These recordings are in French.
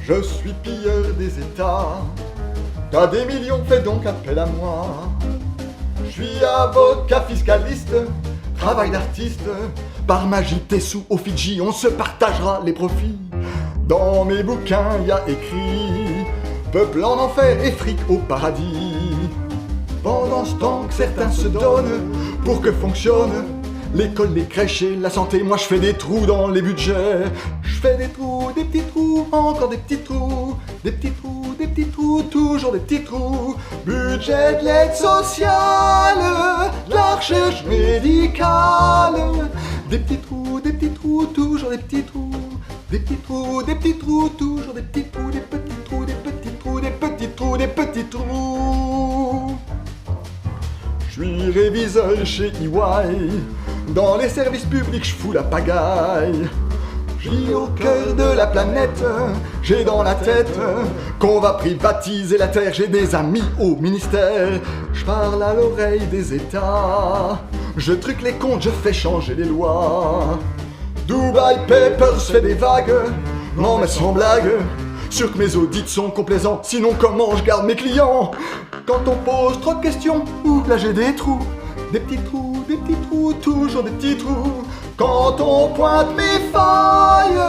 Je suis pilleur des États. T'as des millions, fais donc appel à moi. Je suis avocat fiscaliste, travail d'artiste. Par magie tes sous au Fidji, on se partagera les profits. Dans mes bouquins y a écrit peuple en enfer et fric au paradis. Pendant ce temps que certains se donnent pour que fonctionne l'école, les crèches et la santé, moi je fais des trous dans les budgets. Je fais des trous, des petits trous, encore des petits trous, des petits trous, des petits trous, toujours des petits trous. Budget de l'aide sociale, de la recherche médicale. Des petits trous, toujours des petits trous. Des petits trous, toujours des petits trous, des petits trous, des petits trous, des petits trous, des petits trous. Je suis réviseur chez EY. Dans les services publics, je fous la pagaille. Je vis au cœur de la planète. J'ai dans la tête qu'on va privatiser la terre. J'ai des amis au ministère. Je parle à l'oreille des États. Je truque les comptes, je fais changer les lois. Dubai Papers fait des vagues. Non mais sans blague. Sûr que mes audits sont complaisants. Sinon comment je garde mes clients? Quand on pose trop de questions, là j'ai des trous. Des petits trous, toujours des petits trous. Quand on pointe mes failles,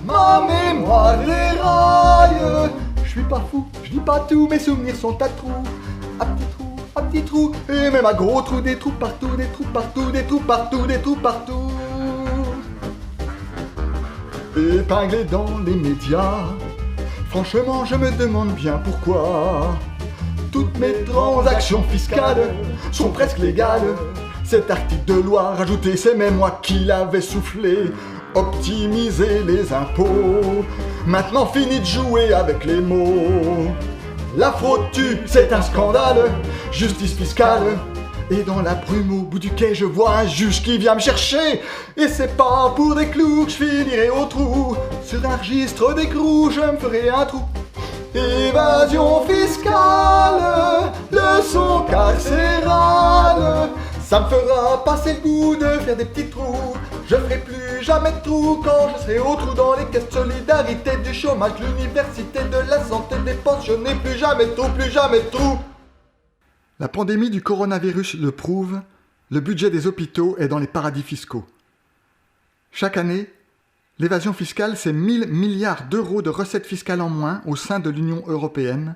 ma mémoire déraille. Je suis pas fou, je dis pas tout, mes souvenirs sont à trous. À petits trous, à petits trous, et même à gros trous, des trous partout, des trous partout, des trous partout, des trous partout. Épinglé dans les médias, franchement je me demande bien pourquoi. Toutes mes transactions fiscales sont presque légales. Cet article de loi rajouté, c'est même moi qui l'avais soufflé. Optimiser les impôts, maintenant fini de jouer avec les mots. La fraude tue, c'est un scandale, justice fiscale. Et dans la brume au bout du quai, je vois un juge qui vient me chercher. Et c'est pas pour des clous que je finirai au trou. Sur un registre d'écrou, je me ferai un trou. Évasion fiscale, leçon carcérale. Ça me fera passer le goût de faire des petits trous. Je ferai plus jamais de trous quand je serai au trou. Dans les caisses de solidarité, du chômage, de l'université, de la santé, des pensionnés. Plus jamais de trous, plus jamais de trous. La pandémie du coronavirus le prouve, le budget des hôpitaux est dans les paradis fiscaux. Chaque année, l'évasion fiscale, c'est 1000 milliards d'euros de recettes fiscales en moins au sein de l'Union européenne,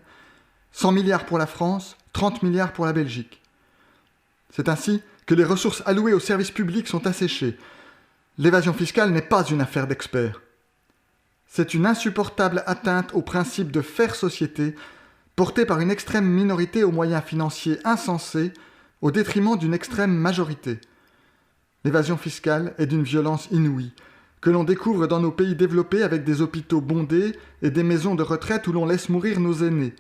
100 milliards pour la France, 30 milliards pour la Belgique. C'est ainsi que les ressources allouées aux services publics sont asséchées. L'évasion fiscale n'est pas une affaire d'experts. C'est une insupportable atteinte au principe de faire société, porté par une extrême minorité aux moyens financiers insensés, au détriment d'une extrême majorité. L'évasion fiscale est d'une violence inouïe, que l'on découvre dans nos pays développés avec des hôpitaux bondés et des maisons de retraite où l'on laisse mourir nos aînés.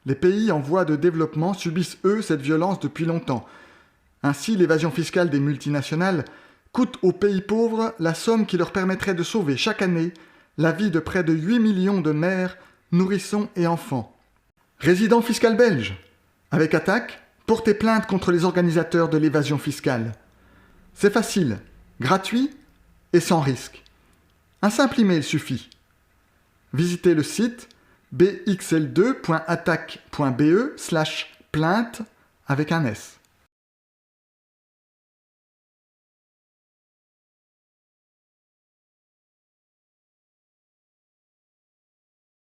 Les pays en voie de développement subissent, eux, cette violence depuis longtemps. Ainsi, l'évasion fiscale des multinationales coûte aux pays pauvres la somme qui leur permettrait de sauver chaque année la vie de près de 8 millions de mères, nourrissons et enfants. Résident fiscal belge, avec attaque, portez plainte contre les organisateurs de l'évasion fiscale. C'est facile, gratuit et sans risque. Un simple email suffit. Visitez le site bxl2.attaque.be/plainte avec un S.